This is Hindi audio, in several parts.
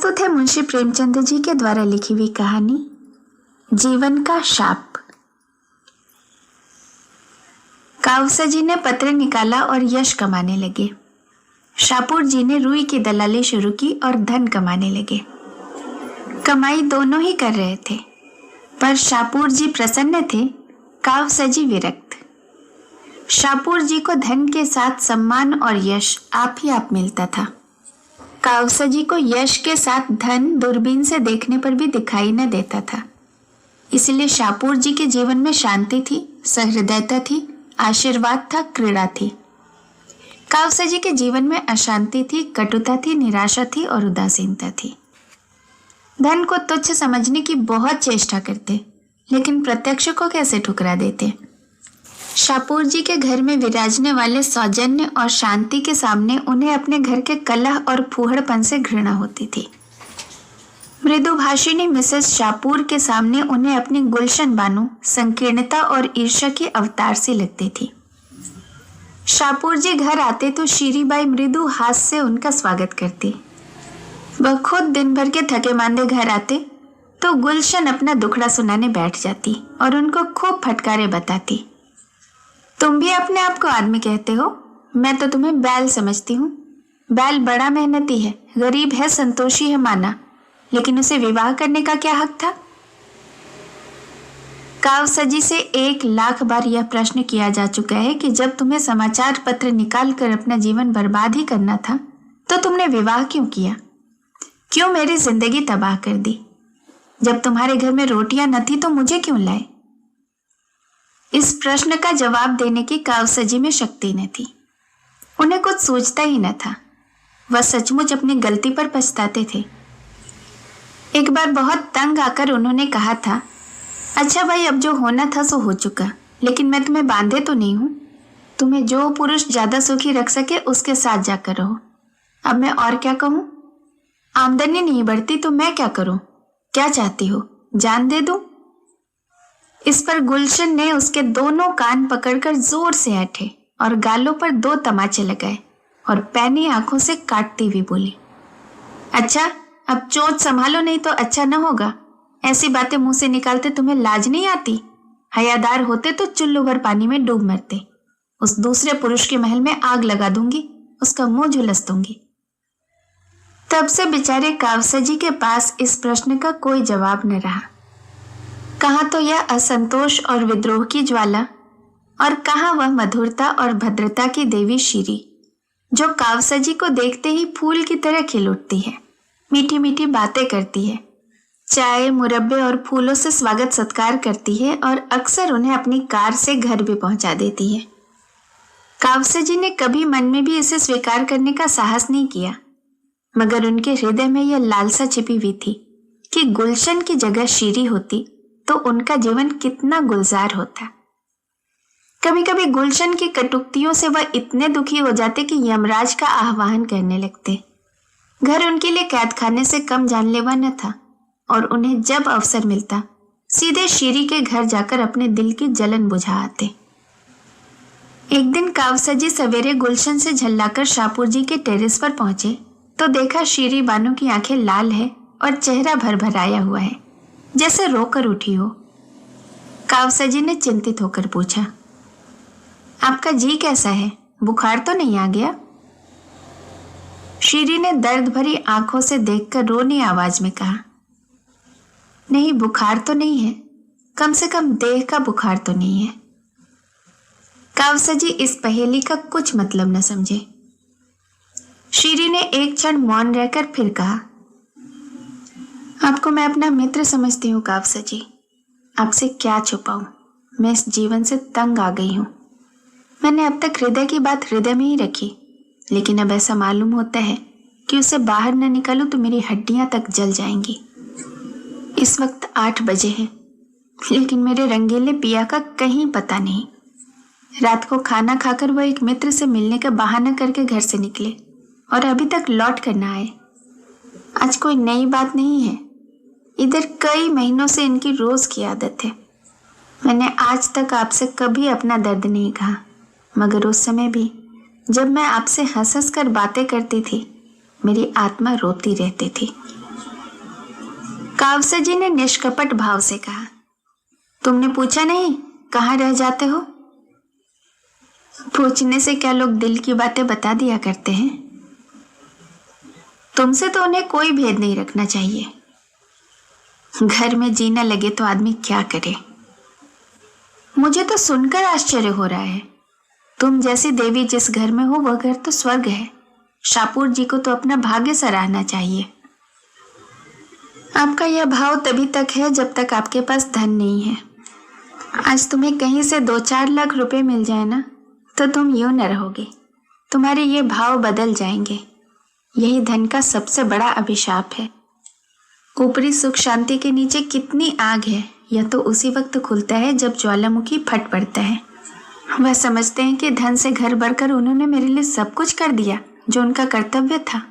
प्रस्तुत है मुंशी प्रेमचंद जी के द्वारा लिखी हुई कहानी जीवन का शाप। कावसा जी ने पत्र निकाला और यश कमाने लगे। शाहपुर जी ने रुई की दलाली शुरू की और धन कमाने लगे। कमाई दोनों ही कर रहे थे, पर शाहपुर जी प्रसन्न थे, कावसा जी विरक्त। शाहपुर जी को धन के साथ सम्मान और यश आप ही आप मिलता था। कावसा जी को यश के साथ धन दूरबीन से देखने पर भी दिखाई न देता था। इसलिए शाहपुर जी के जीवन में शांति थी, सहृदयता थी, आशीर्वाद था, क्रीड़ा थी। कावसा जी के जीवन में अशांति थी, कटुता थी, निराशा थी और उदासीनता थी। धन को तुच्छ समझने की बहुत चेष्टा करते, लेकिन प्रत्यक्ष को कैसे ठुकरा देते। शाहपुर जी के घर में विराजने वाले सौजन्य और शांति के सामने उन्हें अपने घर के कलह और फूहड़पन से घृणा होती थी। मृदुभाषिणी मिसेस शाहपुर के सामने उन्हें अपनी गुलशन बानो संकीर्णता और ईर्ष्या की अवतार सी लगती थी। शाहपुर जी घर आते तो शीरीबाई मृदु हाथ से उनका स्वागत करती। वह खुद दिन भर के थके मांदे घर आते तो गुलशन अपना दुखड़ा सुनाने बैठ जाती और उनको खूब फटकारे बताती। तुम भी अपने आप को आदमी कहते हो, मैं तो तुम्हें बैल समझती हूँ। बैल बड़ा मेहनती है, गरीब है, संतोषी है माना, लेकिन उसे विवाह करने का क्या हक था। कावसा जी से 1,00,000 बार यह प्रश्न किया जा चुका है कि जब तुम्हें समाचार पत्र निकाल कर अपना जीवन बर्बाद ही करना था तो तुमने विवाह क्यों किया, क्यों मेरी जिंदगी तबाह कर दी। जब तुम्हारे घर में रोटियां न थी तो मुझे क्यों लाए। इस प्रश्न का जवाब देने की कावसा जी में शक्ति न थी। उन्हें कुछ सूझता ही न था। वह सचमुच अपनी गलती पर पछताते थे। एक बार बहुत तंग आकर उन्होंने कहा था, अच्छा भाई, अब जो होना था सो हो चुका, लेकिन मैं तुम्हें बांधे तो नहीं हूं। तुम्हें जो पुरुष ज्यादा सुखी रख सके उसके साथ जाकर रहो। अब मैं और क्या कहूं। आमदनी नहीं बढ़ती तो मैं क्या करूं। क्या चाहती हो, जान दे दूं। इस पर गुलशन ने उसके दोनों कान पकड़कर जोर से ऐंठे और गालों पर 2 तमाचे लगाए और पैनी आंखों से काटती हुई बोली, अच्छा अब चोट संभालो, नहीं तो अच्छा न होगा। ऐसी बातें मुंह से निकालते तुम्हें लाज नहीं आती। हयादार होते तो चुल्लू भर पानी में डूब मरते। उस दूसरे पुरुष के महल में आग लगा दूंगी, उसका मुंह झुलस दूंगी। तब से बेचारे कावसा जी के पास इस प्रश्न का कोई जवाब न रहा। कहाँ तो यह असंतोष और विद्रोह की ज्वाला, और कहाँ वह मधुरता और भद्रता की देवी शीरी, जो कावसा जी को देखते ही फूल की तरह खिल उठती है, मीठी मीठी बातें करती है, चाय, मुरब्बे और फूलों से स्वागत सत्कार करती है और अक्सर उन्हें अपनी कार से घर भी पहुंचा देती है। कावसा जी ने कभी मन में भी इसे स्वीकार करने का साहस नहीं किया, मगर उनके हृदय में यह लालसा छिपी हुई थी कि गुलशन की जगह शीरी होती तो उनका जीवन कितना गुलजार होता। कभी कभी गुलशन की कटुक्तियों से वह इतने दुखी हो जाते कि यमराज का आह्वान करने लगते। घर उनके लिए कैद खाने से कम जानलेवा न था और उन्हें जब अवसर मिलता सीधे शीरी के घर जाकर अपने दिल की जलन बुझा आते। एक दिन कावसा जी सवेरे गुलशन से झल्लाकर शाहपुर जी के टेरेस पर पहुंचे तो देखा शीरी बानो की आंखें लाल है और चेहरा भर भर आया हुआ है, जैसे रोकर उठी हो। कावसा जी ने चिंतित होकर पूछा, आपका जी कैसा है, बुखार तो नहीं आ गया। शीरी ने दर्द भरी आंखों से देखकर रोनी आवाज में कहा, नहीं बुखार तो नहीं है, कम से कम देह का बुखार तो नहीं है। कावसा जी इस पहेली का कुछ मतलब न समझे। शीरी ने एक क्षण मौन रहकर फिर कहा, आपको मैं अपना मित्र समझती हूँ कावसा जी, आपसे क्या छुपाऊं, मैं इस जीवन से तंग आ गई हूँ। मैंने अब तक हृदय की बात हृदय में ही रखी, लेकिन अब ऐसा मालूम होता है कि उसे बाहर न निकालूं तो मेरी हड्डियां तक जल जाएंगी। इस वक्त 8 बजे हैं, लेकिन मेरे रंगीले पिया का कहीं पता नहीं। रात को खाना खाकर वह एक मित्र से मिलने का बहाना करके घर से निकले और अभी तक लौट कर न आए। आज कोई नई बात नहीं है, इधर कई महीनों से इनकी रोज की आदत है। मैंने आज तक आपसे कभी अपना दर्द नहीं कहा, मगर उस समय भी जब मैं आपसे हंस हंस कर बातें करती थी, मेरी आत्मा रोती रहती थी। कावसा जी ने निष्कपट भाव से कहा, तुमने पूछा नहीं कहाँ रह जाते हो? पूछने से क्या लोग दिल की बातें बता दिया करते हैं? तुमसे तो उन्हें कोई भेद नहीं रखना चाहिए। घर में जीना लगे तो आदमी क्या करे। मुझे तो सुनकर आश्चर्य हो रहा है। तुम जैसी देवी जिस घर में हो वह घर तो स्वर्ग है। शापूर जी को तो अपना भाग्य सराहना चाहिए। आपका यह भाव तभी तक है जब तक आपके पास धन नहीं है। आज तुम्हें कहीं से 2-4 लाख रुपए मिल जाए ना, तो तुम यूं न रहोगे। तुम्हारे ये भाव बदल जाएंगे। यही धन का सबसे बड़ा अभिशाप है। ऊपरी सुख शांति के नीचे कितनी आग है, यह तो उसी वक्त खुलता है जब ज्वालामुखी फट पड़ता है। वह समझते हैं कि धन से घर भरकर उन्होंने मेरे लिए सब कुछ कर दिया जो उनका कर्तव्य था,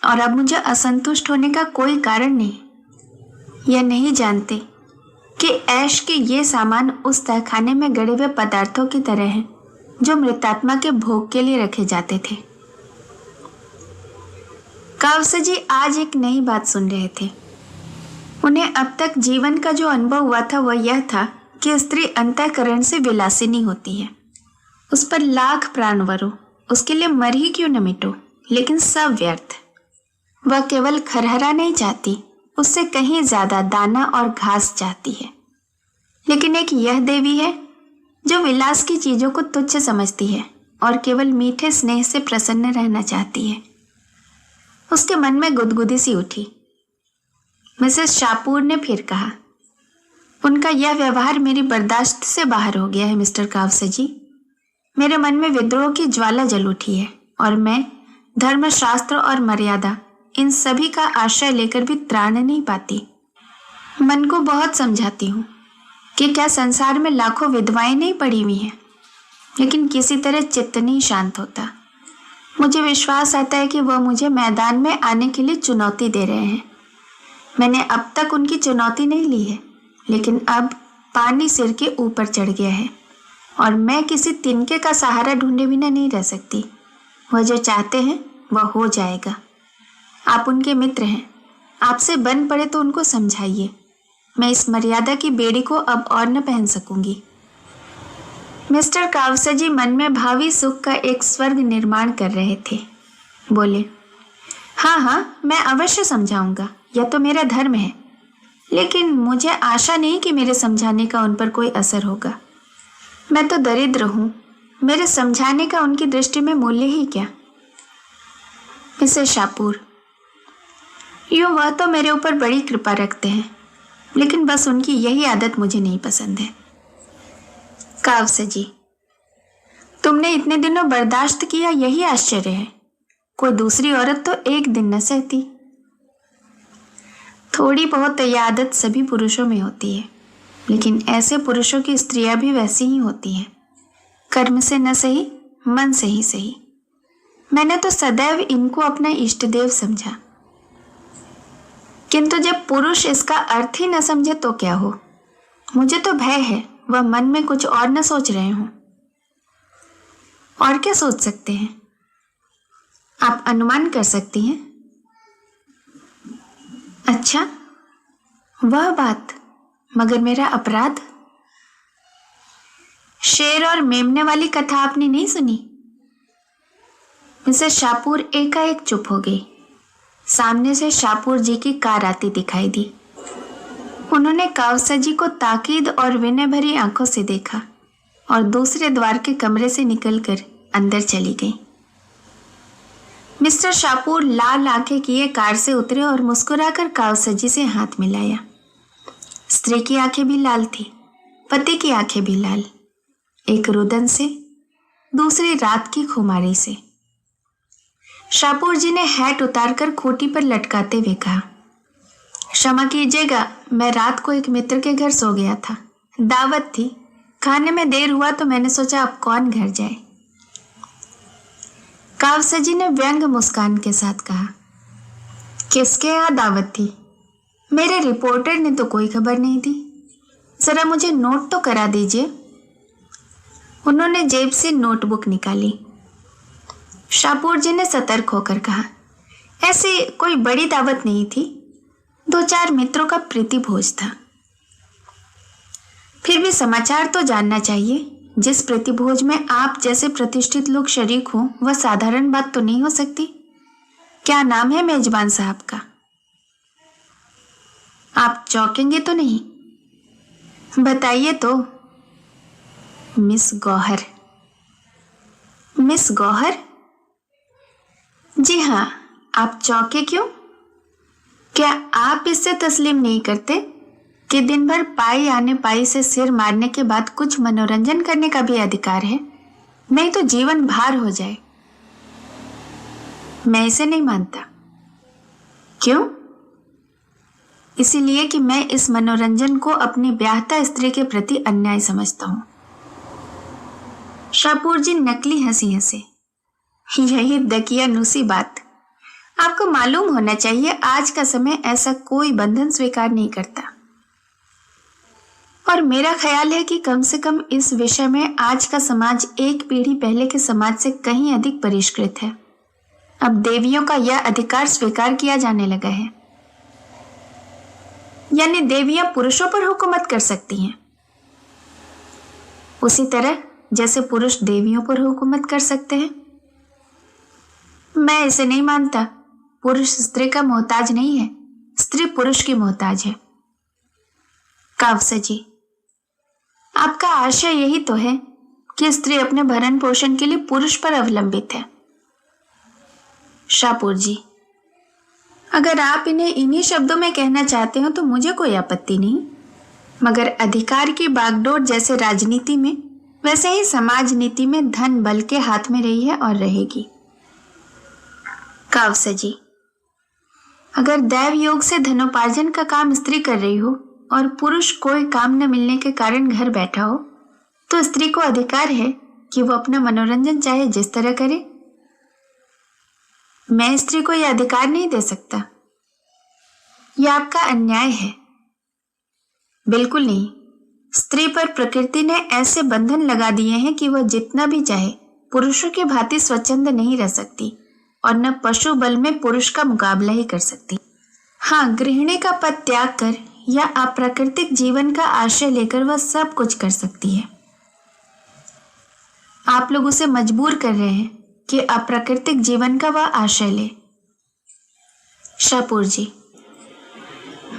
और अब मुझे असंतुष्ट होने का कोई कारण नहीं। यह नहीं जानते कि ऐश के ये सामान उस तहखाने में गड़े हुए पदार्थों की तरह हैं जो मृतात्मा के भोग के लिए रखे जाते थे। कावसा जी आज एक नई बात सुन रहे थे। उन्हें अब तक जीवन का जो अनुभव हुआ था वह यह था कि स्त्री अंतःकरण से विलासिनी होती है। उस पर लाख प्राण वरो, उसके लिए मर ही क्यों न मिटो, लेकिन सब व्यर्थ। वह केवल खरहरा नहीं चाहती, उससे कहीं ज्यादा दाना और घास चाहती है। लेकिन एक यह देवी है जो विलास की चीजों को तुच्छ समझती है और केवल मीठे स्नेह से प्रसन्न रहना चाहती है। उसके मन में गुदगुदी सी उठी। मिसेस शापूर ने फिर कहा, उनका यह व्यवहार मेरी बर्दाश्त से बाहर हो गया है मिस्टर कावसा जी। मेरे मन में विद्रोह की ज्वाला जल उठी है और मैं धर्मशास्त्र और मर्यादा इन सभी का आश्रय लेकर भी त्राण नहीं पाती। मन को बहुत समझाती हूँ कि क्या संसार में लाखों विधवाएं नहीं पड़ी हुई हैं, लेकिन किसी तरह चित्त नहीं शांत होता। मुझे विश्वास आता है कि वह मुझे मैदान में आने के लिए चुनौती दे रहे हैं। मैंने अब तक उनकी चुनौती नहीं ली है, लेकिन अब पानी सिर के ऊपर चढ़ गया है और मैं किसी तिनके का सहारा ढूंढे बिना नहीं रह सकती। वह जो चाहते हैं वह हो जाएगा। आप उनके मित्र हैं, आपसे बन पड़े तो उनको समझाइए। मैं इस मर्यादा की बेड़ी को अब और न पहन सकूंगी। मिस्टर कावसा जी मन में भावी सुख का एक स्वर्ग निर्माण कर रहे थे। बोले, हाँ, मैं अवश्य समझाऊंगा, यह तो मेरा धर्म है। लेकिन मुझे आशा नहीं कि मेरे समझाने का उन पर कोई असर होगा। मैं तो दरिद्र हूँ, मेरे समझाने का उनकी दृष्टि में मूल्य ही क्या। मिसेस शापूर, यूँ वह तो मेरे ऊपर बड़ी कृपा रखते हैं, लेकिन बस उनकी यही आदत मुझे नहीं पसंद है। कावसा जी, तुमने इतने दिनों बर्दाश्त किया, यही आश्चर्य है। कोई दूसरी औरत तो एक दिन न सहती। थोड़ी बहुत यह आदत सभी पुरुषों में होती है, लेकिन ऐसे पुरुषों की स्त्रियां भी वैसी ही होती हैं। कर्म से न सही, मन से ही सही। मैंने तो सदैव इनको अपना इष्ट देव समझा, किंतु जब पुरुष इसका अर्थ ही न समझे तो क्या हो। मुझे तो भय है वह मन में कुछ और न सोच रहे हों। और क्या सोच सकते हैं? आप अनुमान कर सकती हैं। अच्छा, वह बात, मगर मेरा अपराध? शेर और मेमने वाली कथा आपने नहीं सुनी? मिसेस शापूर एकाएक चुप हो गई। सामने से शापूर जी की कार आती दिखाई दी। उन्होंने कावसा जी को ताकीद और विनय भरी आंखों से देखा और दूसरे द्वार के कमरे से निकलकर अंदर चली गई। मिस्टर शापूर लाल आंखें किए कार से उतरे और मुस्कुराकर कावसा जी से हाथ मिलाया। स्त्री की आंखें भी लाल थी, पति की आंखें भी लाल, एक रुदन से, दूसरी रात की खुमारी से। शापूर जी ने हैट उतारकर खूंटी पर लटकाते हुए कहा, क्षमा कीजिएगा, मैं रात को एक मित्र के घर सो गया था। दावत थी, खाने में देर हुआ तो मैंने सोचा अब कौन घर जाए। कावसा जी ने व्यंग मुस्कान के साथ कहा, किसके यहाँ दावत थी? मेरे रिपोर्टर ने तो कोई खबर नहीं दी। जरा मुझे नोट तो करा दीजिए। उन्होंने जेब से नोटबुक निकाली। शापूर जी ने सतर्क होकर कहा, ऐसी कोई बड़ी दावत नहीं थी, 2-4 मित्रों का प्रीति भोज था। फिर भी समाचार तो जानना चाहिए। जिस प्रीति भोज में आप जैसे प्रतिष्ठित लोग शरीक हों, वह साधारण बात तो नहीं हो सकती। क्या नाम है मेजबान साहब का? आप चौंकेंगे तो नहीं? बताइए तो। मिस गौहर। मिस गौहर? जी हाँ। आप चौंके क्यों? क्या आप इससे तस्लीम नहीं करते कि दिन भर पाई आने पाई से सिर मारने के बाद कुछ मनोरंजन करने का भी अधिकार है? नहीं तो जीवन भार हो जाए। मैं इसे नहीं मानता। क्यों? इसीलिए कि मैं इस मनोरंजन को अपनी ब्याहता स्त्री के प्रति अन्याय समझता हूं। शाहपुर जी नकली हंसी हंसे। यही दकियानूसी बात। आपको मालूम होना चाहिए, आज का समय ऐसा कोई बंधन स्वीकार नहीं करता। और मेरा ख्याल है कि कम से कम इस विषय में आज का समाज एक पीढ़ी पहले के समाज से कहीं अधिक परिष्कृत है। अब देवियों का यह अधिकार स्वीकार किया जाने लगा है। यानी देवियां पुरुषों पर हुकूमत कर सकती हैं, उसी तरह जैसे पुरुष देवियों पर हुकूमत कर सकते हैं। मैं इसे नहीं मानता। पुरुष स्त्री का मोहताज नहीं है, स्त्री पुरुष की मोहताज है। कावसा जी, आपका आशय यही तो है कि स्त्री अपने भरण पोषण के लिए पुरुष पर अवलंबित है। शाहपुर जी, अगर आप इन्हें इन्हीं शब्दों में कहना चाहते हो तो मुझे कोई आपत्ति नहीं, मगर अधिकार की बागडोर जैसे राजनीति में, वैसे ही समाज नीति में धन बल के हाथ में रही है और रहेगी। कावसा जी, अगर दैव योग से धनोपार्जन का काम स्त्री कर रही हो और पुरुष कोई काम न मिलने के कारण घर बैठा हो, तो स्त्री को अधिकार है कि वो अपना मनोरंजन चाहे जिस तरह करे। मैं स्त्री को यह अधिकार नहीं दे सकता। यह आपका अन्याय है। बिल्कुल नहीं। स्त्री पर प्रकृति ने ऐसे बंधन लगा दिए हैं कि वह जितना भी चाहे पुरुषों की भांति स्वच्छंद नहीं रह सकती और न पशु बल में पुरुष का मुकाबला ही कर सकती। हाँ, गृहिणी का पद त्याग कर या अप्राकृतिक जीवन का आश्रय लेकर वह सब कुछ कर सकती है। आप लोग उसे मजबूर कर रहे हैं कि अप्राकृतिक जीवन का वह आश्रय ले। शाहपुर जी,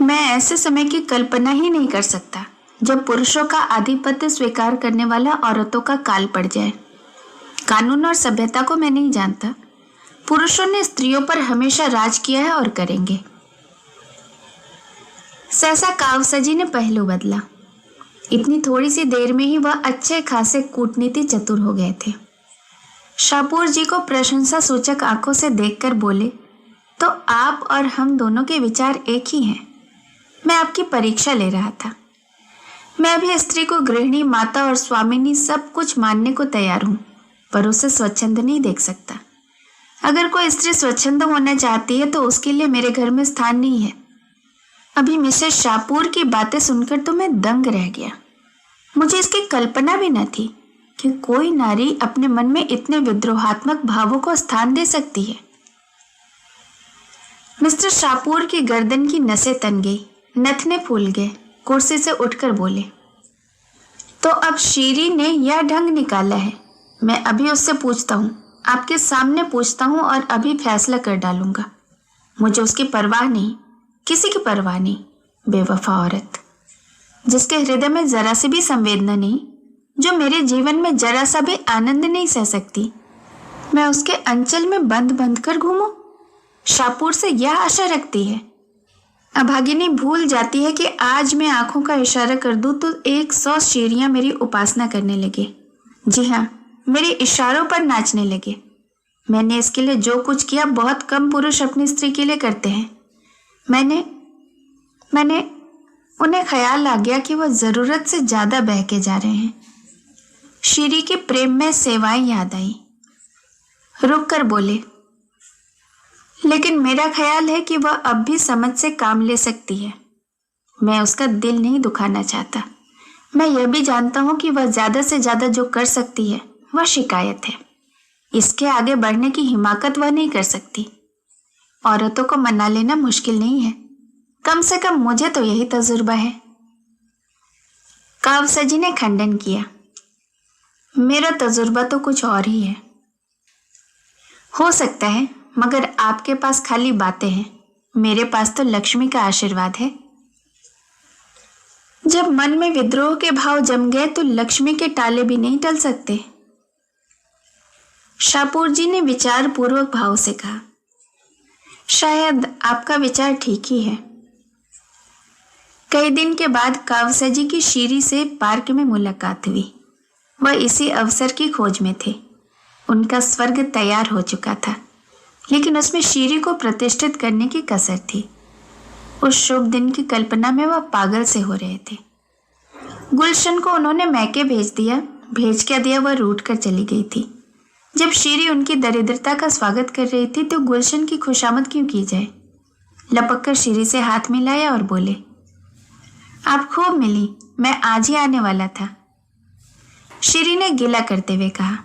मैं ऐसे समय की कल्पना ही नहीं कर सकता जब पुरुषों का आधिपत्य स्वीकार करने वाला औरतों का काल पड़ जाए। कानून और सभ्यता को मैं नहीं जानता। पुरुषों ने स्त्रियों पर हमेशा राज किया है और करेंगे। सहसा कावसा जी ने पहलू बदला। इतनी थोड़ी सी देर में ही वह अच्छे खासे कूटनीति चतुर हो गए थे। शाहपुर जी को प्रशंसा सूचक आंखों से देखकर बोले, तो आप और हम दोनों के विचार एक ही हैं। मैं आपकी परीक्षा ले रहा था। मैं भी स्त्री को गृहिणी, माता और स्वामिनी सब कुछ मानने को तैयार हूं, पर उसे स्वच्छंद नहीं देख सकता। अगर कोई स्त्री स्वच्छंद होना चाहती है तो उसके लिए मेरे घर में स्थान नहीं है। अभी मिसेस शाहपुर की बातें सुनकर तो मैं दंग रह गया। मुझे इसकी कल्पना भी न थी कि कोई नारी अपने मन में इतने विद्रोहात्मक भावों को स्थान दे सकती है। मिस्टर शाहपुर की गर्दन की नसें तन गई, नथने फूल गए। कुर्सी से उठकर बोले, तो अब शीरी ने यह ढंग निकाला है। मैं अभी उससे पूछता हूँ, आपके सामने पूछता हूँ और अभी फैसला कर डालूंगा। मुझे उसकी परवाह नहीं, किसी की परवाह नहीं। बेवफा औरत, जिसके हृदय में जरा सी भी संवेदना नहीं, जो मेरे जीवन में जरा सा भी आनंद नहीं सह सकती, मैं उसके अंचल में बंद बंद कर घूमूं? शाहपुर से यह आशा रखती है। अभागिनी भूल जाती है कि आज मैं आंखों का इशारा कर दूं तो 100 शीरियां मेरी उपासना करने लगे। जी हाँ, मेरे इशारों पर नाचने लगे। मैंने इसके लिए जो कुछ किया बहुत कम पुरुष अपनी स्त्री के लिए करते हैं। मैंने उन्हें ख्याल आ गया कि वह जरूरत से ज्यादा बहके जा रहे हैं। शीरी की प्रेम में सेवाएं याद आई। रुक कर बोले, लेकिन मेरा ख्याल है कि वह अब भी समझ से काम ले सकती है। मैं उसका दिल नहीं दुखाना चाहता। मैं यह भी जानता हूं कि वह ज्यादा से ज्यादा जो कर सकती है वह शिकायत है। इसके आगे बढ़ने की हिमाकत वह नहीं कर सकती। औरतों को मना लेना मुश्किल नहीं है, कम से कम मुझे तो यही तजुर्बा है। कावसजी ने खंडन किया, मेरा तजुर्बा तो कुछ और ही है। हो सकता है, मगर आपके पास खाली बातें हैं, मेरे पास तो लक्ष्मी का आशीर्वाद है। जब मन में विद्रोह के भाव जम गए तो लक्ष्मी के टाले भी नहीं टल सकते। शाहपुर जी ने विचार पूर्वक भाव से कहा, शायद आपका विचार ठीक ही है। कई दिन के बाद कावसजी की शीरी से पार्क में मुलाकात हुई। वह इसी अवसर की खोज में थे। उनका स्वर्ग तैयार हो चुका था, लेकिन उसमें शीरी को प्रतिष्ठित करने की कसर थी। उस शुभ दिन की कल्पना में वह पागल से हो रहे थे। गुलशन को उन्होंने मैके भेज के दिया वह रूठ कर चली गई थी। जब शीरी उनकी दरिद्रता का स्वागत कर रही थी तो गुलशन की खुशामद क्यों की जाए। लपक कर शीरी से हाथ मिलाया और बोले, आप खूब मिली, मैं आज ही आने वाला था। शीरी ने गिला करते हुए कहा,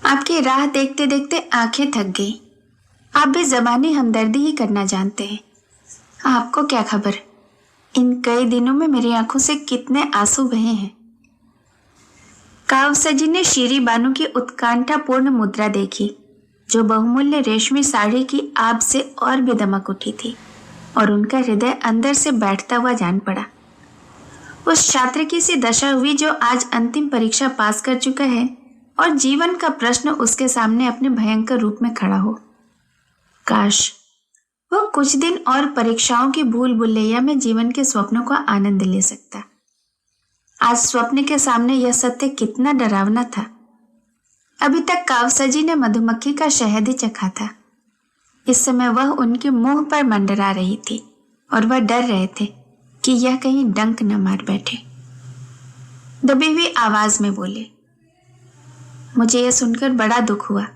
आपकी राह देखते देखते आंखें थक गई। आप भी ज़बानी हमदर्दी ही करना जानते हैं। आपको क्या खबर, इन कई दिनों में मेरी आंखों से कितने आंसू बहे हैं। कावसजी ने शीरी बानू की उत्कंठापूर्ण मुद्रा देखी, जो बहुमूल्य रेशमी साड़ी की आब से और भी दमक उठी थी, और उनका हृदय अंदर से बैठता हुआ जान पड़ा। उस छात्र की सी दशा हुई जो आज अंतिम परीक्षा पास कर चुका है और जीवन का प्रश्न उसके सामने अपने भयंकर रूप में खड़ा हो। काश वो कुछ दिन और परीक्षाओं की भूल भुलैया में जीवन के स्वप्नों का आनंद ले सकता। आज स्वप्न के सामने यह सत्य कितना डरावना था। अभी तक कावसजी ने मधुमक्खी का शहद ही चखा था। इस समय वह उनके मुंह पर मंडरा रही थी और वह डर रहे थे कि यह कहीं डंक न मार बैठे। दबी हुई आवाज में बोले, मुझे यह सुनकर बड़ा दुख हुआ।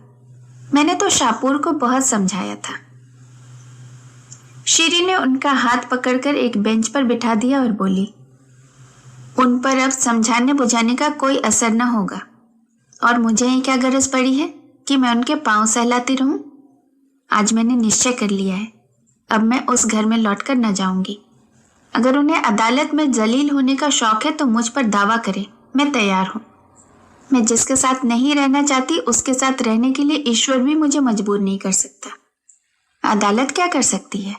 मैंने तो शाहपुर को बहुत समझाया था। शीरी ने उनका हाथ पकड़कर एक बेंच पर बिठा दिया और बोली, उन पर अब समझाने बुझाने का कोई असर न होगा, और मुझे ही क्या गरज पड़ी है कि मैं उनके पांव सहलाती रहूं। आज मैंने निश्चय कर लिया है, अब मैं उस घर में लौटकर न जाऊंगी। अगर उन्हें अदालत में जलील होने का शौक है तो मुझ पर दावा करें, मैं तैयार हूं। मैं जिसके साथ नहीं रहना चाहती उसके साथ रहने के लिए ईश्वर भी मुझे मजबूर नहीं कर सकता। अदालत क्या कर सकती है?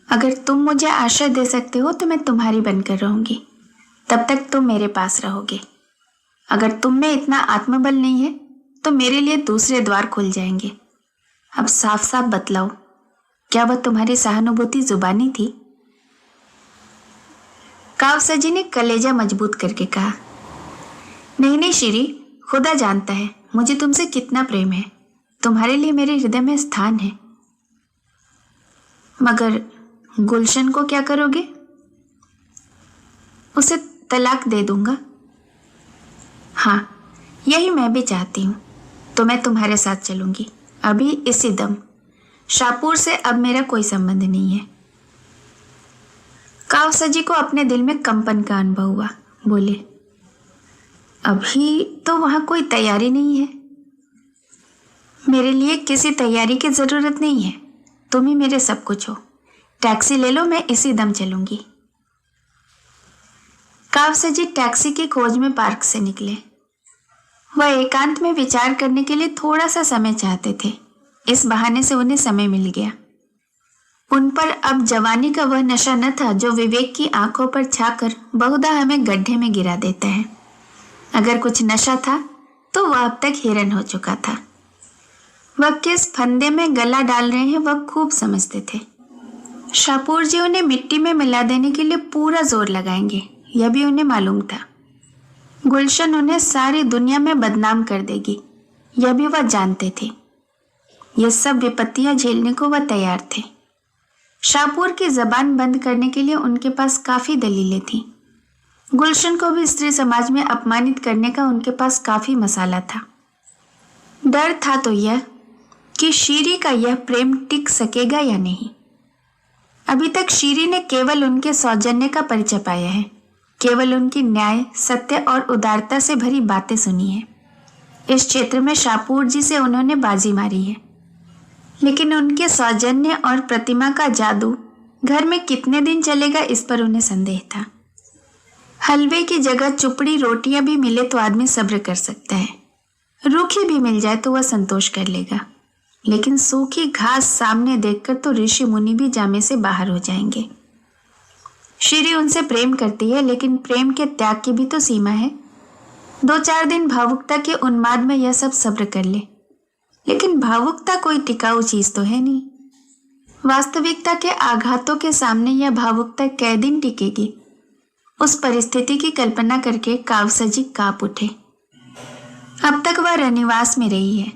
अगर तुम मुझे आश्रय दे सकते हो तो मैं तुम्हारी बनकर रहूंगी, तब तक तुम मेरे पास रहोगे। अगर तुम में इतना आत्मबल नहीं है तो मेरे लिए दूसरे द्वार खुल जाएंगे। अब साफ साफ बतलाओ, क्या वह तुम्हारी सहानुभूति जुबानी थी? कावसजी ने कलेजा मजबूत करके कहा, नहीं नहीं शीरी, खुदा जानता है मुझे तुमसे कितना प्रेम है। तुम्हारे लिए मेरे हृदय में स्थान है। मगर गुलशन को क्या करोगे? उसे तलाक दे दूंगा। हाँ, यही मैं भी चाहती हूँ, तो मैं तुम्हारे साथ चलूंगी, अभी इसी दम। शाहपुर से अब मेरा कोई संबंध नहीं है। कावसजी को अपने दिल में कंपन का अनुभव हुआ। बोले, अभी तो वहां कोई तैयारी नहीं है। मेरे लिए किसी तैयारी की जरूरत नहीं है, तुम ही मेरे सब कुछ हो। टैक्सी ले लो, मैं इसी दम चलूंगी। कावसजी टैक्सी की खोज में पार्क से निकले। वह एकांत में विचार करने के लिए थोड़ा सा समय चाहते थे। इस बहाने से उन्हें समय मिल गया। उन पर अब जवानी का वह नशा न था जो विवेक की आंखों पर छाकर बहुधा हमें गड्ढे में गिरा देता है। अगर कुछ नशा था तो वह अब तक हिरन हो चुका था। वह किस फंदे में गला डाल रहे हैं वह खूब समझते थे। शाहपुर जी उन्हें मिट्टी में मिला देने के लिए पूरा जोर लगाएंगे, यह भी उन्हें मालूम था। गुलशन उन्हें सारी दुनिया में बदनाम कर देगी, यह भी वह जानते थे। यह सब विपत्तियां झेलने को वह तैयार थे। शाहपुर की जबान बंद करने के लिए उनके पास काफी दलीलें थीं। गुलशन को भी स्त्री समाज में अपमानित करने का उनके पास काफी मसाला था। डर था तो यह कि शीरी का यह प्रेम टिक सकेगा या नहीं। अभी तक शीरी ने केवल उनके सौजन्य का परिचय पाया है, केवल उनकी न्याय, सत्य और उदारता से भरी बातें सुनी है। इस क्षेत्र में शाहपुर जी से उन्होंने बाजी मारी है, लेकिन उनके सौजन्य और प्रतिमा का जादू घर में कितने दिन चलेगा इस पर उन्हें संदेह था। हलवे की जगह चुपड़ी रोटियां भी मिले तो आदमी सब्र कर सकता है, रूखी भी मिल जाए तो वह संतोष कर लेगा, लेकिन सूखी घास सामने देखकर तो ऋषि मुनि भी जामे से बाहर हो जाएंगे। श्री उनसे प्रेम करती है, लेकिन प्रेम के त्याग की भी तो सीमा है। 2-4 दिन भावुकता के उन्माद में यह सब सब्र कर ले, लेकिन भावुकता कोई टिकाऊ चीज तो है नहीं। वास्तविकता के आघातों के सामने यह भावुकता कै दिन टिकेगी? उस परिस्थिति की कल्पना करके कावसजी कांप उठे। अब तक वह रनिवास में रही है,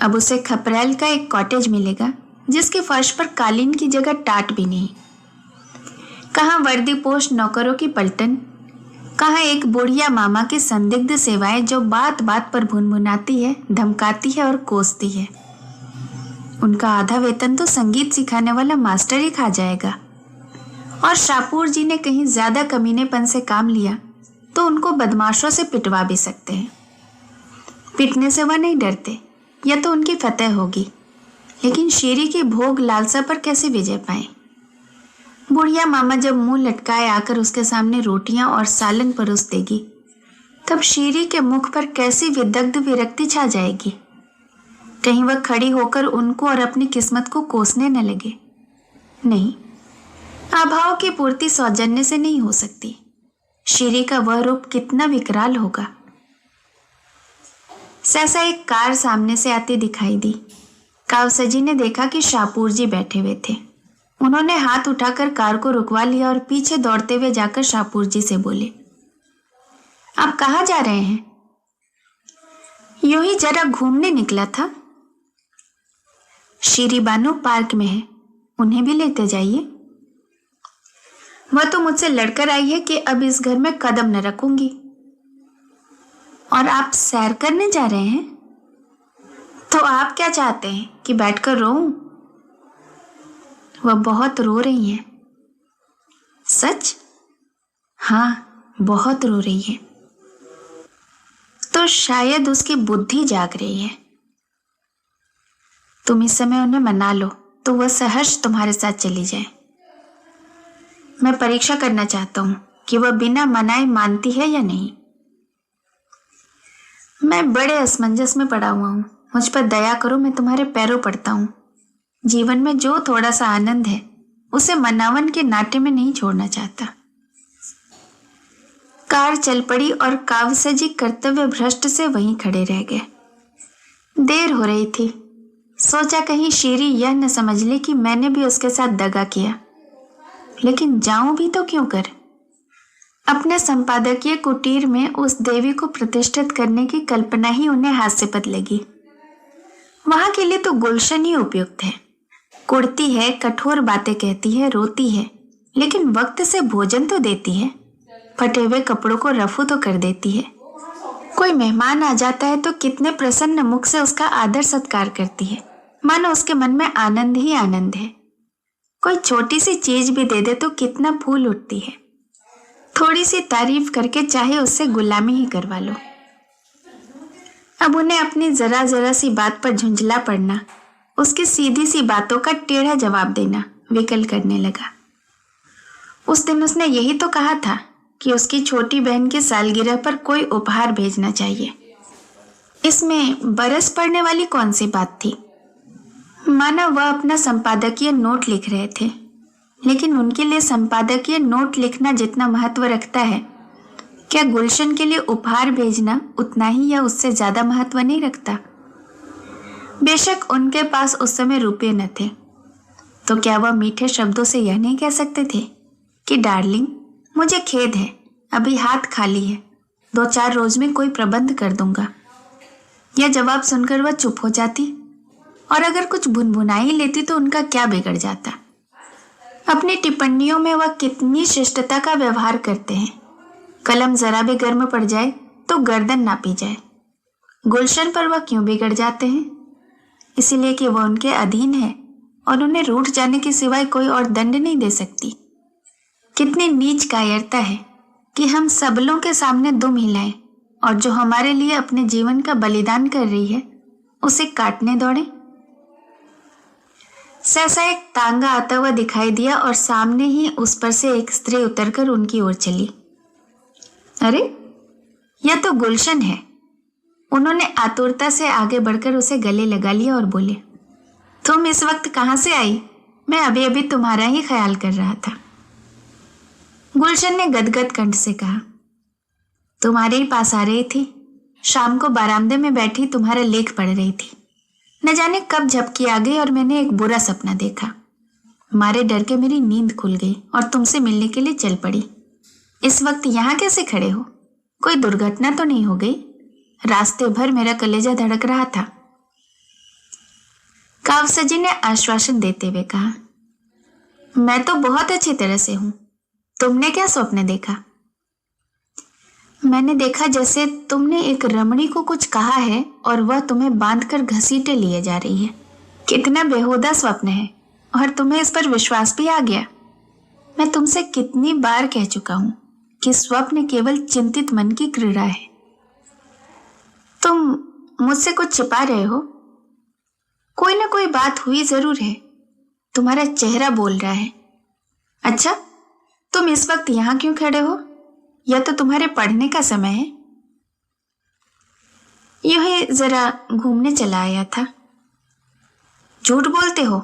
अब उसे खपरेल का एक कॉटेज मिलेगा जिसके फर्श पर कालीन की जगह टाट भी नहीं। कहाँ वर्दीपोश नौकरों की पलटन, कहाँ एक बुढ़िया मामा की संदिग्ध सेवाएं जो बात बात पर भुनभुनाती है, धमकाती है और कोसती है। उनका आधा वेतन तो संगीत सिखाने वाला मास्टर ही खा जाएगा। और शाहपुर जी ने कहीं ज्यादा कमीनेपन से काम लिया तो उनको बदमाशों से पिटवा भी सकते हैं। पिटने से वह नहीं डरते, यह तो उनकी फतेह होगी, लेकिन शेरी की भोग लालसा पर कैसे विजय पाए? बुढ़िया मामा जब मुंह लटकाए आकर उसके सामने रोटियां और सालन परोस देगी, तब शेरी के मुख पर कैसी विदग्ध विरक्ति छा जाएगी। कहीं वह खड़ी होकर उनको और अपनी किस्मत को कोसने न लगे। नहीं, अभाव की पूर्ति सौजन्य से नहीं हो सकती। शेरी का वह रूप कितना विकराल होगा। सहसा एक कार सामने से आती दिखाई दी। कावसजी ने देखा कि शाहपुर जी बैठे हुए थे। उन्होंने हाथ उठाकर कार को रुकवा लिया और पीछे दौड़ते हुए जाकर शाहपुर जी से बोले, आप कहाँ जा रहे हैं? यूं ही जरा घूमने निकला था। श्री बानो पार्क में है, उन्हें भी लेते जाइए। वह तो मुझसे लड़कर आई है कि अब इस घर में कदम न रखूंगी। और आप सैर करने जा रहे हैं? तो आप क्या चाहते हैं कि बैठकर रोऊं? वह बहुत रो रही है। सच? हाँ, बहुत रो रही है। तो शायद उसकी बुद्धि जाग रही है। तुम इस समय उन्हें मना लो तो वह सहर्ष तुम्हारे साथ चली जाए। मैं परीक्षा करना चाहता हूं कि वह बिना मनाए मानती है या नहीं। मैं बड़े असमंजस में पड़ा हुआ हूं, मुझ पर दया करो, मैं तुम्हारे पैरों पड़ता हूं। जीवन में जो थोड़ा सा आनंद है उसे मनावन के नाटे में नहीं छोड़ना चाहता। कार चल पड़ी और कावसजी कर्तव्य भ्रष्ट से वहीं खड़े रह गए। देर हो रही थी, सोचा कहीं शेरी यह न समझ ले कि मैंने भी उसके साथ दगा किया, लेकिन जाऊं भी तो क्यों कर? अपने संपादकीय कुटीर में उस देवी को प्रतिष्ठित करने की कल्पना ही उन्हें हास्यपद लगी। वहां के लिए तो गुलशन ही उपयुक्त है। कुड़ती है, कठोर बातें कहती है, रोती है, लेकिन वक्त से भोजन तो देती है, फटे हुए कपड़ों को रफू तो कर देती है। कोई मेहमान आ जाता है तो कितने प्रसन्न मुख से उसका आदर सत्कार करती है, मानो उसके मन में आनंद ही आनंद है। कोई छोटी सी चीज भी दे दे तो कितना फूल उठती है। थोड़ी सी तारीफ करके चाहे उससे गुलामी ही करवा लो। अब उन्हें अपनी जरा जरा सी बात पर झुंझला पड़ना, उसकी सीधी सी बातों का टेढ़ा जवाब देना विकल करने लगा। उस दिन उसने यही तो कहा था कि उसकी छोटी बहन की सालगिरह पर कोई उपहार भेजना चाहिए। इसमें बरस पड़ने वाली कौन सी बात थी? माना वह अपना संपादकीय नोट लिख रहे थे, लेकिन उनके लिए संपादकीय नोट लिखना जितना महत्व रखता है, क्या गुलशन के लिए उपहार भेजना उतना ही या उससे ज्यादा महत्व नहीं रखता? बेशक उनके पास उस समय रुपये न थे, तो क्या वह मीठे शब्दों से यह नहीं कह सकते थे कि डार्लिंग, मुझे खेद है, अभी हाथ खाली है, 2-4 रोज में कोई प्रबंध कर दूंगा। यह जवाब सुनकर वह चुप हो जाती, और अगर कुछ भुनभुनाई लेती तो उनका क्या बिगड़ जाता। अपनी टिप्पणियों में वह कितनी शिष्टता का व्यवहार करते हैं। कलम जरा भी गर्म पड़ जाए तो गर्दन नापी जाए। गुलशन पर वह क्यों बिगड़ जाते हैं? इसीलिए कि वह उनके अधीन है और उन्हें रूठ जाने के सिवाय कोई और दंड नहीं दे सकती। कितनी नीच कायरता है कि हम सबलों के सामने दुम हिलाएं और जो हमारे लिए अपने जीवन का बलिदान कर रही है उसे काटने दौड़े। सहसा एक तांगा आता हुआ दिखाई दिया और सामने ही उस पर से एक स्त्री उतरकर उनकी ओर चली। अरे, यह तो गुलशन है। उन्होंने आतुरता से आगे बढ़कर उसे गले लगा लिया और बोले, तुम इस वक्त कहां से आई? मैं अभी अभी तुम्हारा ही ख्याल कर रहा था। गुलशन ने गदगद कंठ से कहा, तुम्हारे ही पास आ रही थी। शाम को बरामदे में बैठी तुम्हारा लेख पढ़ रही थी। न जाने कब झपकी आ गई और मैंने एक बुरा सपना देखा। मारे डर के मेरी नींद खुल गई और तुमसे मिलने के लिए चल पड़ी। इस वक्त यहाँ कैसे खड़े हो? कोई दुर्घटना तो नहीं हो गई? रास्ते भर मेरा कलेजा धड़क रहा था। कावसजी ने आश्वासन देते हुए कहा, मैं तो बहुत अच्छी तरह से हूं। तुमने क्या स्वप्न देखा? मैंने देखा जैसे तुमने एक रमणी को कुछ कहा है और वह तुम्हें बांधकर घसीटे लिए जा रही है। कितना बेहुदा स्वप्न है और तुम्हें इस पर विश्वास भी आ गया। मैं तुमसे कितनी बार कह चुका हूं कि स्वप्न केवल चिंतित मन की क्रीड़ा है। तुम मुझसे कुछ छिपा रहे हो। कोई ना कोई बात हुई जरूर है। तुम्हारा चेहरा बोल रहा है। अच्छा, तुम इस वक्त यहां क्यों खड़े हो? यह तो तुम्हारे पढ़ने का समय है। यूं ही जरा घूमने चला आया था। झूठ बोलते हो।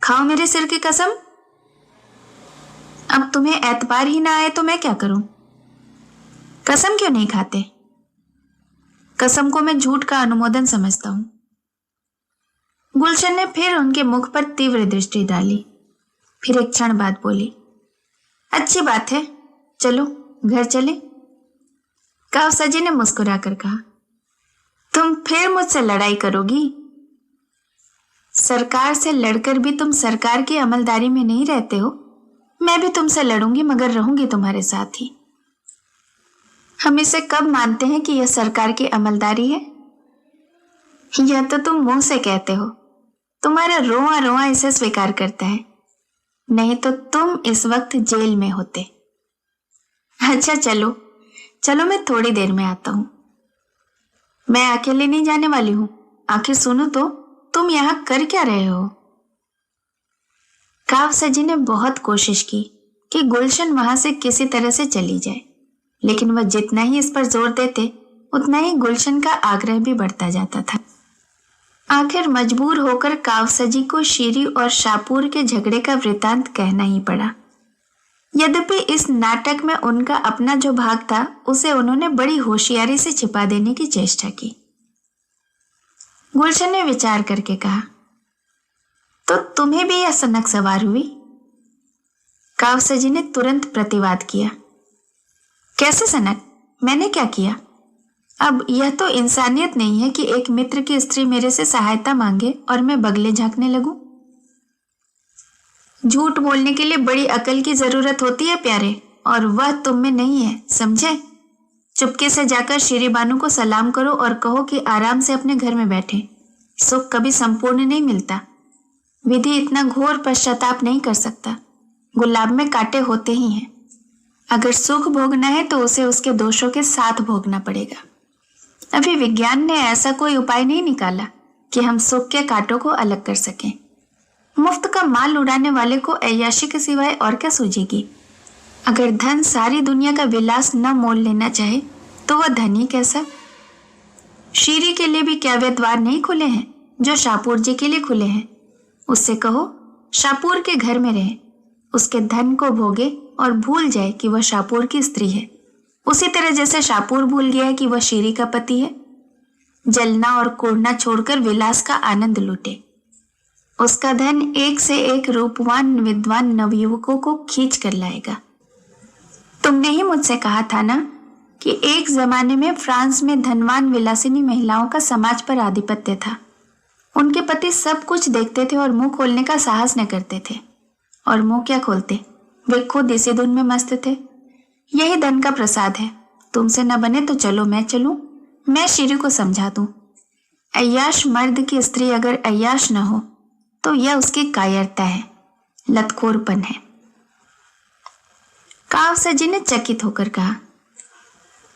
खाओ मेरे सिर की कसम। अब तुम्हें एतबार ही ना आए तो मैं क्या करूं? कसम क्यों नहीं खाते? कसम को मैं झूठ का अनुमोदन समझता हूं। गुलशन ने फिर उनके मुख पर तीव्र दृष्टि डाली। फिर एक क्षण बाद बोली, अच्छी बात है, चलो घर चले। कावसजी ने मुस्कुराकर कहा, तुम फिर मुझसे लड़ाई करोगी? सरकार से लड़कर भी तुम सरकार की अमलदारी में नहीं रहते हो। मैं भी तुमसे लड़ूंगी, मगर रहूंगी तुम्हारे साथ ही। हम इसे कब मानते हैं कि यह सरकार की अमलदारी है? यह तो तुम मुंह से कहते हो। तुम्हारा रोआ रोआ इसे स्वीकार करता है। नहीं तो तुम इस वक्त जेल में होते। अच्छा, चलो चलो, मैं थोड़ी देर में आता हूं। मैं अकेले नहीं जाने वाली हूं। आखिर सुनो तो, तुम यहां कर क्या रहे हो? कावसजी ने बहुत कोशिश की कि गुलशन वहां से किसी तरह से चली जाए, लेकिन वह जितना ही इस पर जोर देते उतना ही गुलशन का आग्रह भी बढ़ता जाता था। आखिर मजबूर होकर कावसजी को शीरी और शापूर के झगड़े का वृतांत कहना ही पड़ा। यद्यपि इस नाटक में उनका अपना जो भाग था उसे उन्होंने बड़ी होशियारी से छिपा देने की चेष्टा की। गुलशन ने विचार करके कहा, तो तुम्हें भी यह सनक सवार हुई? कावसजी ने तुरंत प्रतिवाद किया, कैसे सनक? मैंने क्या किया? अब यह तो इंसानियत नहीं है कि एक मित्र की स्त्री मेरे से सहायता मांगे और मैं बगले झांकने लगूं। झूठ बोलने के लिए बड़ी अकल की जरूरत होती है प्यारे, और वह तुम में नहीं है, समझे? चुपके से जाकर श्री बानू को सलाम करो और कहो कि आराम से अपने घर में बैठे। सुख कभी संपूर्ण नहीं मिलता। विधि इतना घोर पश्चाताप नहीं कर सकता। गुलाब में कांटे होते ही हैं। अगर सुख भोगना है तो उसे उसके दोषों के साथ भोगना पड़ेगा। अभी विज्ञान ने ऐसा कोई उपाय नहीं निकाला कि हम सुख के कांटों को अलग कर सकें। मुफ्त का माल उड़ाने वाले को ऐयाशी के सिवाय और क्या सूझेगी? अगर धन सारी दुनिया का विलास न मोल लेना चाहे तो वह धनी कैसा? शीरी के लिए भी क्या वे द्वार नहीं खुले हैं जो शापूर जी के लिए खुले हैं? उससे कहो शापूर के घर में रहे, उसके धन को भोगे और भूल जाए कि वह शापूर की स्त्री है, उसी तरह जैसे शापूर भूल गया है कि वह शीरी का पति है। जलना और कोड़ना छोड़कर विलास का आनंद लूटे। उसका धन एक से एक रूपवान विद्वान नवयुवकों को खींच कर लाएगा। तुमने ही मुझसे कहा था ना कि एक जमाने में फ्रांस में धनवान विलासिनी महिलाओं का समाज पर आधिपत्य था। उनके पति सब कुछ देखते थे और मुंह खोलने का साहस न करते थे। और मुंह क्या खोलते, वे खुद इसी धुन में मस्त थे। यही धन का प्रसाद है। तुमसे न बने तो चलो मैं चलूं, मैं शीरी को समझा दूं। अय्याश मर्द की स्त्री अगर अय्याश न हो तो यह उसकी कायरता है, लतखोरपन है। कावसजी ने चकित होकर कहा,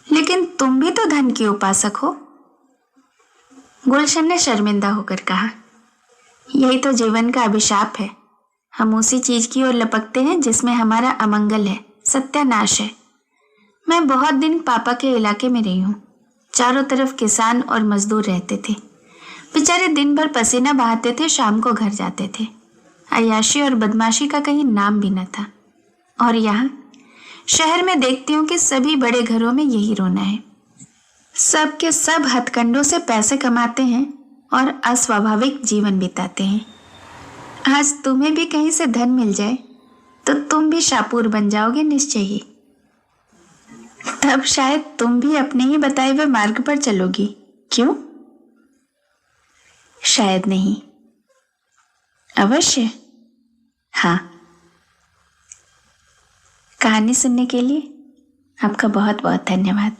लेकिन तुम भी तो धन की उपासक हो। गुलशन ने शर्मिंदा होकर कहा, यही तो जीवन का अभिशाप है। हम उसी चीज की ओर लपकते हैं जिसमें हमारा अमंगल है, सत्यानाश है। मैं बहुत दिन पापा के इलाके में रही हूँ। चारों तरफ किसान और मजदूर रहते थे। बेचारे दिन भर पसीना बहाते थे, शाम को घर जाते थे। अय्याशी और बदमाशी का कहीं नाम भी न था। और यहाँ शहर में देखती हूँ कि सभी बड़े घरों में यही रोना है। सब के सब हथकंडों से पैसे कमाते हैं और अस्वाभाविक जीवन बिताते हैं। आज तुम्हें भी कहीं से धन मिल जाए तो तुम भी शापूर बन जाओगे निश्चय ही। तब शायद तुम भी अपने ही बताए हुए मार्ग पर चलोगी, क्यों? शायद नहीं, अवश्य। हाँ। कहानी सुनने के लिए आपका बहुत बहुत धन्यवाद।